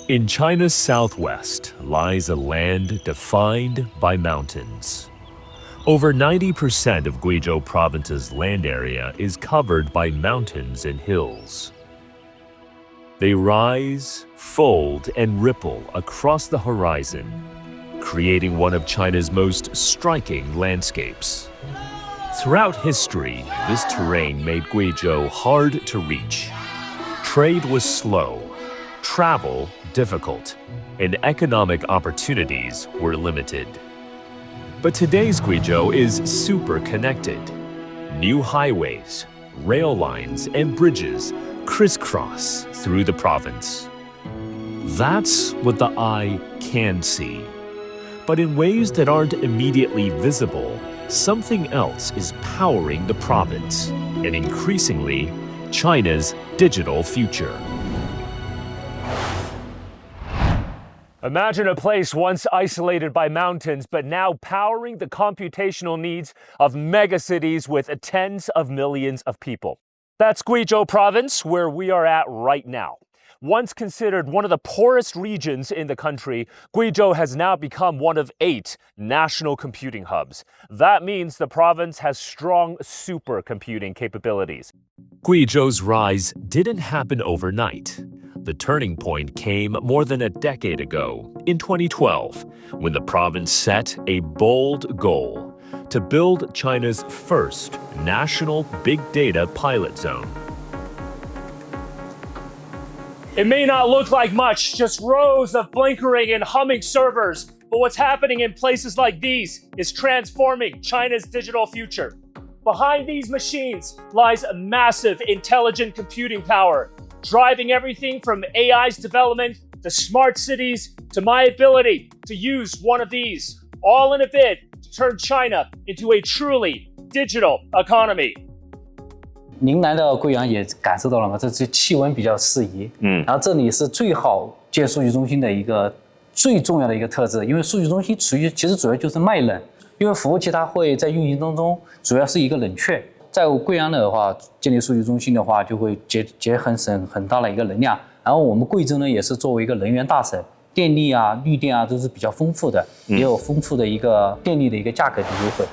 In China's southwest lies a land defined by mountains. Over 90% of Guizhou province's land area is covered by mountains and hills. They rise, fold, and ripple across the horizon, creating one of China's most striking landscapes. Throughout history, this terrain made Guizhou hard to reach. Trade was slow, travel difficult, and economic opportunities were limited. But today's Guizhou is super connected. New highways, rail lines, and bridges crisscross through the province. That's what the eye can see. But in ways that aren't immediately visible, something else is powering the province, and increasingly, China's digital future. Imagine a place once isolated by mountains, but now powering the computational needs of megacities with tens of millions of people. That's Guizhou province, where we are at right now. Once considered one of the poorest regions in the country, Guizhou has now become one of 8 national computing hubs. That means the province has strong supercomputing capabilities. Guizhou's rise didn't happen overnight. The turning point came more than a decade ago, in 2012, when the province set a bold goal to build China's first national big data pilot zone. It may not look like much, just rows of blinkering and humming servers, but what's happening in places like these is transforming China's digital future. Behind these machines lies a massive intelligent computing power, driving everything from AI's development to smart cities to my ability to use one of these, all in a bid to turn China into a truly digital economy. 您来到贵阳也感受到了吗？这气温比较适宜，然后这里是最好建数据中心的一个最重要的一个特质，因为数据中心其实主要就是卖冷，因为服务器它会在运行当中主要是一个冷却。在贵阳的话，建立数据中心的话，就会省很大的一个能量。然后我们贵州呢，也是作为一个能源大省，电力啊、绿电啊都是比较丰富的，也有丰富的一个电力的一个价格的优惠。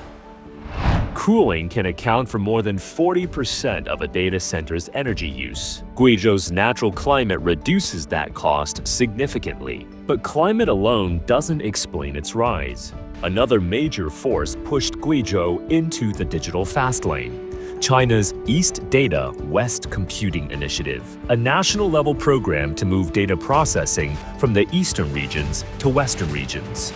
Cooling can account for more than 40% of a data center's energy use. Guizhou's natural climate reduces that cost significantly. But climate alone doesn't explain its rise. Another major force pushed Guizhou into the digital fast lane. China's East Data West Computing Initiative, a national-level program to move data processing from the eastern regions to western regions.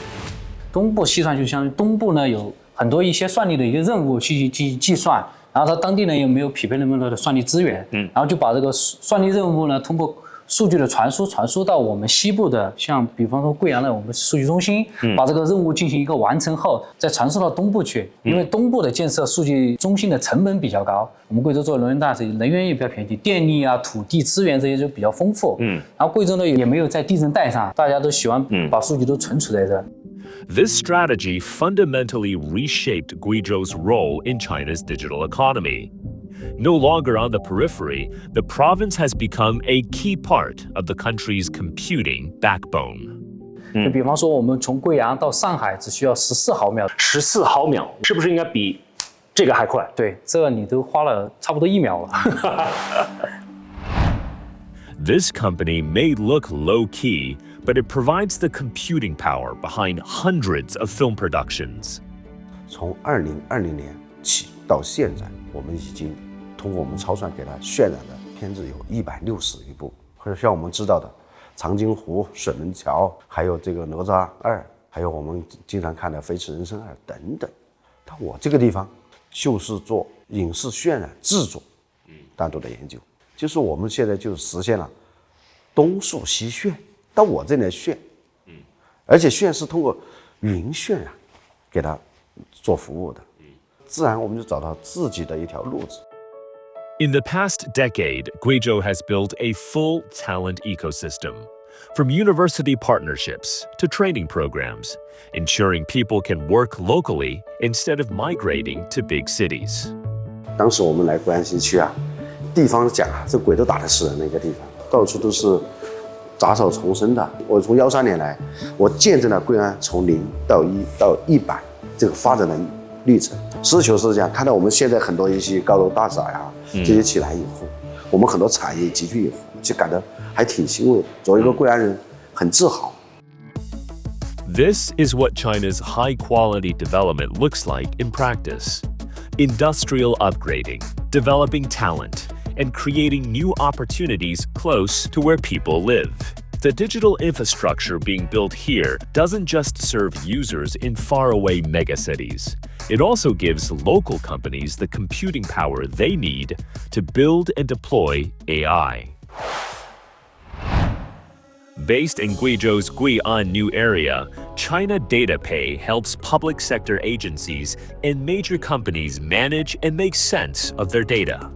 东部西算就相当于东部呢有很多一些算力的一个任务去计算，然后它当地呢又没有匹配那么多的算力资源，然后就把这个算力任务呢通过数据的传输到我们西部的，像比方说贵阳的我们数据中心，把这个任务进行一个完成后，再传输到东部去。因为东部的建设数据中心的成本比较高，我们贵州作为能源大省，能源也比较便宜，电力啊、土地资源这些就比较丰富。然后贵州呢也没有在地震带上，大家都喜欢把数据都存储在这。This strategy fundamentally reshaped Guizhou's role in China's digital economy. No longer on the periphery, the province has become a key part of the country's computing backbone. 就比方说，我们从贵阳到上海只需要14毫秒。14毫秒，是不是应该比这个还快？对，这你都花了差不多1秒了。This company may look low-key, but it provides the computing power behind hundreds of film productions. 从2020年起到现在，我们已经通过我们超算给它渲染的片子有161部，或者像我们知道的长津湖、水门桥，还有这个哪吒2，还有我们经常看的飞驰人生2等等。但我这个地方就是做影视渲染制作单独的研究，就是我们现在就实现了东数西渲，到我这里来渲，而且渲是通过云渲染给它做服务的，自然我们就找到自己的一条路子。In the past decade, Guizhou has built a full talent ecosystem, from university partnerships to training programs, ensuring people can work locally instead of migrating to big cities. 当时我们来贵安新区啊，地方讲啊，这鬼都打得死人的一个地方，到处都是杂草丛生的。我从13年来，我见证了贵安从0到1到100这个发展的历程。实事求是这样，看到我们现在很多一些高楼大厦呀，这些起来以后，我们很多产业集聚以后，就感到还挺欣慰的。作为一个贵安人，很自豪。This is what China's high-quality development looks like in practice. Industrial upgrading, developing talent, and creating new opportunities close to where people live. The digital infrastructure being built here doesn't just serve users in faraway megacities. It also gives local companies the computing power they need to build and deploy AI. Based in Guizhou's Gui'an New Area, China DataPay helps public sector agencies and major companies manage and make sense of their data.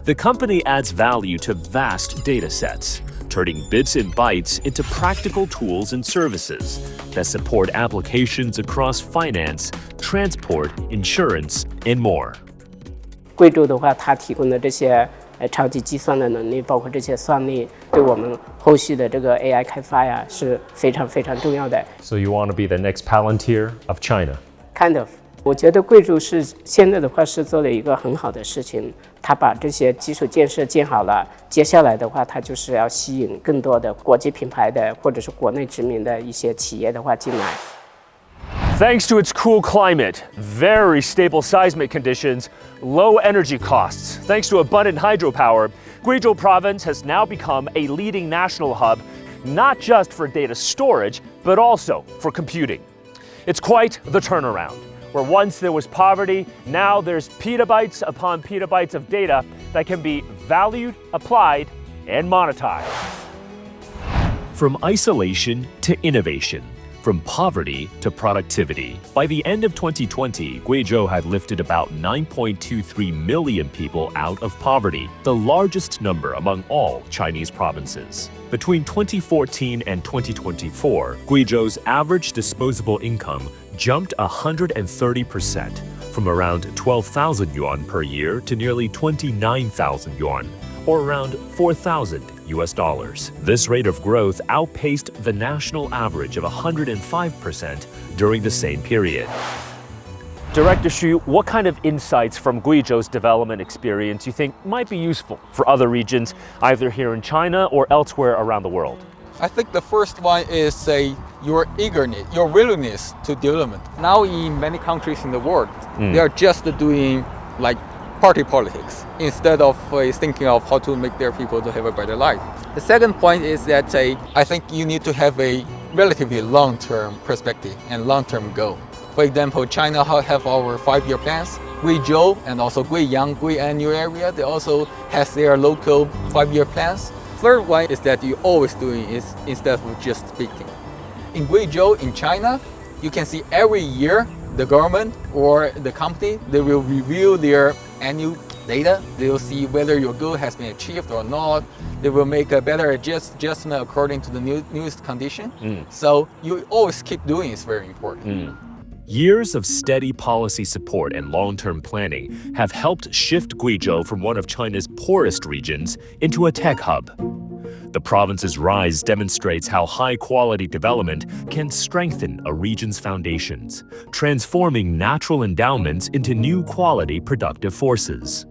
The company adds value to vast data sets, turning bits and bytes into practical tools and services that support applications across finance, transport, insurance, and more. 贵州的话，它提供的这些超级计算的能力，包括这些算力，对我们后续的这个 AI 开发呀是非常非常重要的。So you want to be the next Palantir of China? Kind of， 我觉得贵州是现在的话是做了一个很好的事情，它把这些基础建设建好了，接下来的话，它就是要吸引更多的国际品牌的或者是国内知名的一些企业的话进来。Thanks to its cool climate, very stable seismic conditions, low energy costs, thanks to abundant hydropower, Guizhou province has now become a leading national hub, not just for data storage, but also for computing. It's quite the turnaround. Where once there was poverty, now there's petabytes upon petabytes of data that can be valued, applied, and monetized. From isolation to innovation, from poverty to productivity. By the end of 2020, Guizhou had lifted about 9.23 million people out of poverty, the largest number among all Chinese provinces. Between 2014 and 2024, Guizhou's average disposable income jumped 130%, from around 12,000 yuan per year to nearly 29,000 yuan, or around $4,000 US. This rate of growth outpaced the national average of 105% during the same period. Director Xu, what kind of insights from Guizhou's development experience you think might be useful for other regions, either here in China or elsewhere around the world? I think the first one is your eagerness, your willingness to development. Now in many countries in the world, they are just doing like party politics instead of thinking of how to make their people to have a better life. The second point is that I think you need to have a relatively long-term perspective and long-term goal. For example, China have our 5-year plans. Guizhou and also Guiyang, Gui'an New Area, they also has their local 5-year plans. Third one is that you always doing is instead of just speaking. In Guizhou, in China, you can see every year the government or the company, they will review their annual data. They will see whether your goal has been achieved or not. They will make a better adjustment according to the newest condition. So you always keep doing is very important. Years of steady policy support and long-term planning have helped shift Guizhou from one of China's poorest regions into a tech hub. The province's rise demonstrates how high-quality development can strengthen a region's foundations, transforming natural endowments into new quality productive forces.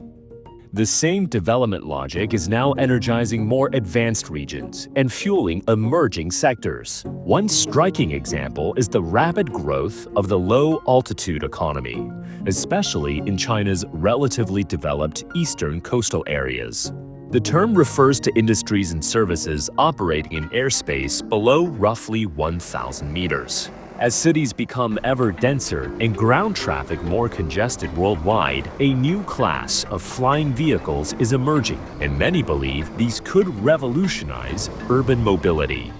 The same development logic is now energizing more advanced regions and fueling emerging sectors. One striking example is the rapid growth of the low-altitude economy, especially in China's relatively developed eastern coastal areas. The term refers to industries and services operating in airspace below roughly 1,000 meters. As cities become ever denser and ground traffic more congested worldwide, a new class of flying vehicles is emerging, and many believe these could revolutionize urban mobility.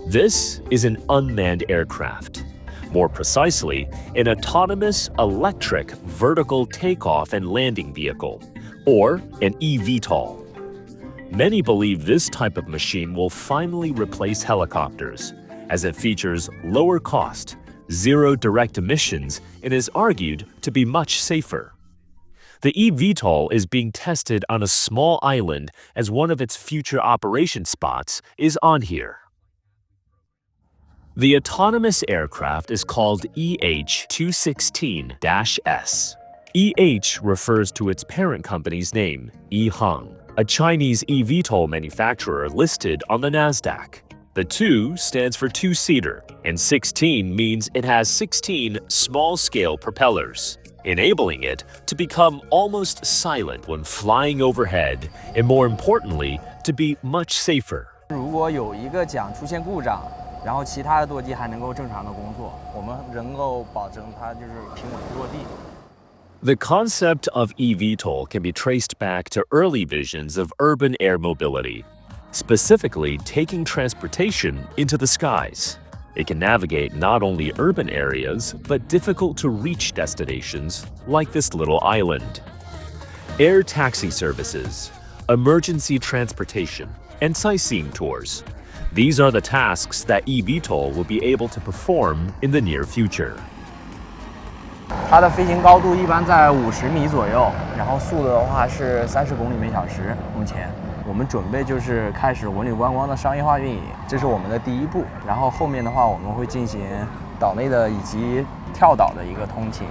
This is an unmanned aircraft. More precisely, an autonomous electric vertical takeoff and landing vehicle, or an eVTOL. Many believe this type of machine will finally replace helicopters, as it features lower cost, zero direct emissions, and is argued to be much safer. The eVTOL is being tested on a small island as one of its future operation spots is on here. The autonomous aircraft is called EH-216-S. EH refers to its parent company's name, EHang, a Chinese eVTOL manufacturer listed on the Nasdaq. The 2 stands for two-seater, and 16 means it has 16 small-scale propellers, enabling it to become almost silent when flying overhead, and more importantly, to be much safer. 如果有一个桨出现故障，然后其他的舵机还能够正常的工作，我们能够保证它就是平稳落地。 The concept of eVTOL can be traced back to early visions of urban air mobility, specifically taking transportation into the skies. It can navigate not only urban areas, but difficult-to-reach destinations like this little island. Air taxi services, emergency transportation, and sightseeing tours. These are the tasks that eVTOL will be able to perform in the near future. 它的飞行高度一般在50米左右，然后速度的话是30公里每小时。目前我们准备就是开始文旅观光的商业化运营，这是我们的第一步。然后后面的话，我们会进行岛内的以及跳岛的一个通勤。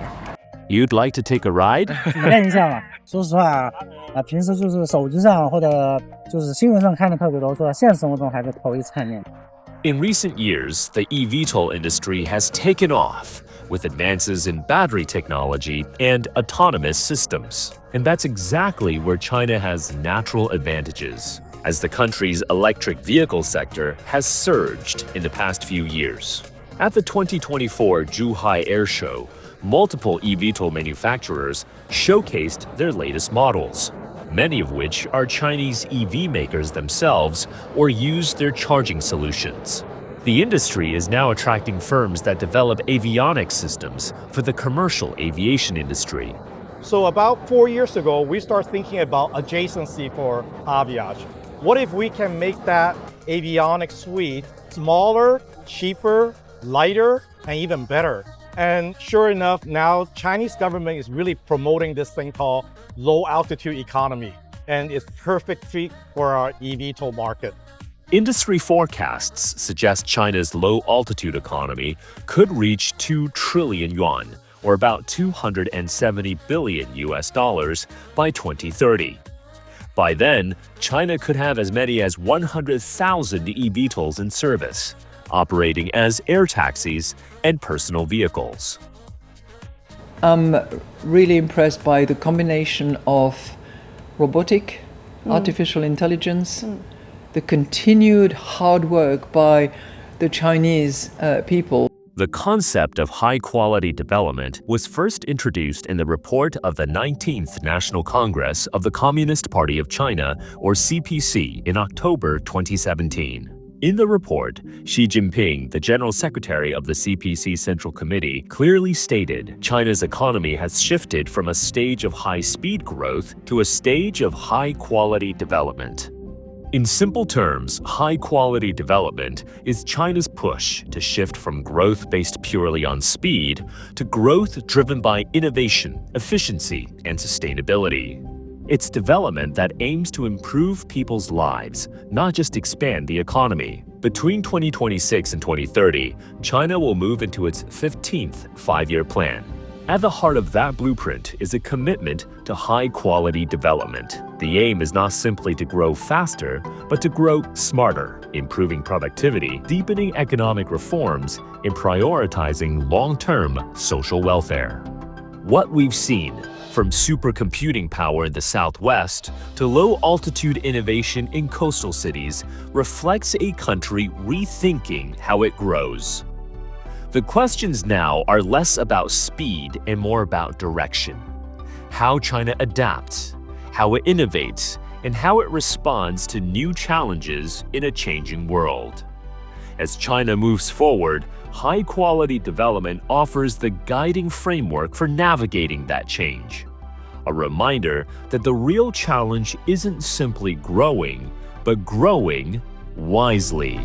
You'd like to take a ride? 体验一下嘛。说实话，平时就是手机上或者就是新闻上看的特别多，说现实生活中还是头一次看见。 In recent years, the eVTOL industry has taken off with advances in battery technology and autonomous systems. And that's exactly where China has natural advantages, as the country's electric vehicle sector has surged in the past few years. At the 2024 Zhuhai Air Show, multiple eVTOL manufacturers showcased their latest models, many of which are Chinese EV makers themselves or use their charging solutions. The industry is now attracting firms that develop avionics systems for the commercial aviation industry. So about 4 years ago, we started thinking about adjacency for aviation. What if we can make that avionics suite smaller, cheaper, lighter, and even better? And sure enough, now Chinese government is really promoting this thing called low altitude economy, and it's perfect fit for our eVTOL market. Industry forecasts suggest China's low-altitude economy could reach 2 trillion yuan, or about $270 billion by 2030. By then, China could have as many as 100,000 eVTOLs in service, operating as air taxis and personal vehicles. I'm really impressed by the combination of robotic, artificial intelligence, the continued hard work by the Chinese people. The concept of high-quality development was first introduced in the report of the 19th National Congress of the Communist Party of China, or CPC, in October 2017. In the report, Xi Jinping, the General Secretary of the CPC Central Committee, clearly stated China's economy has shifted from a stage of high-speed growth to a stage of high-quality development. In simple terms, high-quality development is China's push to shift from growth based purely on speed to growth driven by innovation, efficiency, and sustainability. It's development that aims to improve people's lives, not just expand the economy. Between 2026 and 2030, China will move into its 15th five-year plan. At the heart of that blueprint is a commitment to high-quality development. The aim is not simply to grow faster, but to grow smarter, improving productivity, deepening economic reforms, and prioritizing long-term social welfare. What we've seen, from supercomputing power in the Southwest to low-altitude innovation in coastal cities, reflects a country rethinking how it grows. The questions now are less about speed and more about direction. How China adapts, how it innovates, and how it responds to new challenges in a changing world. As China moves forward, high-quality development offers the guiding framework for navigating that change. A reminder that the real challenge isn't simply growing, but growing wisely.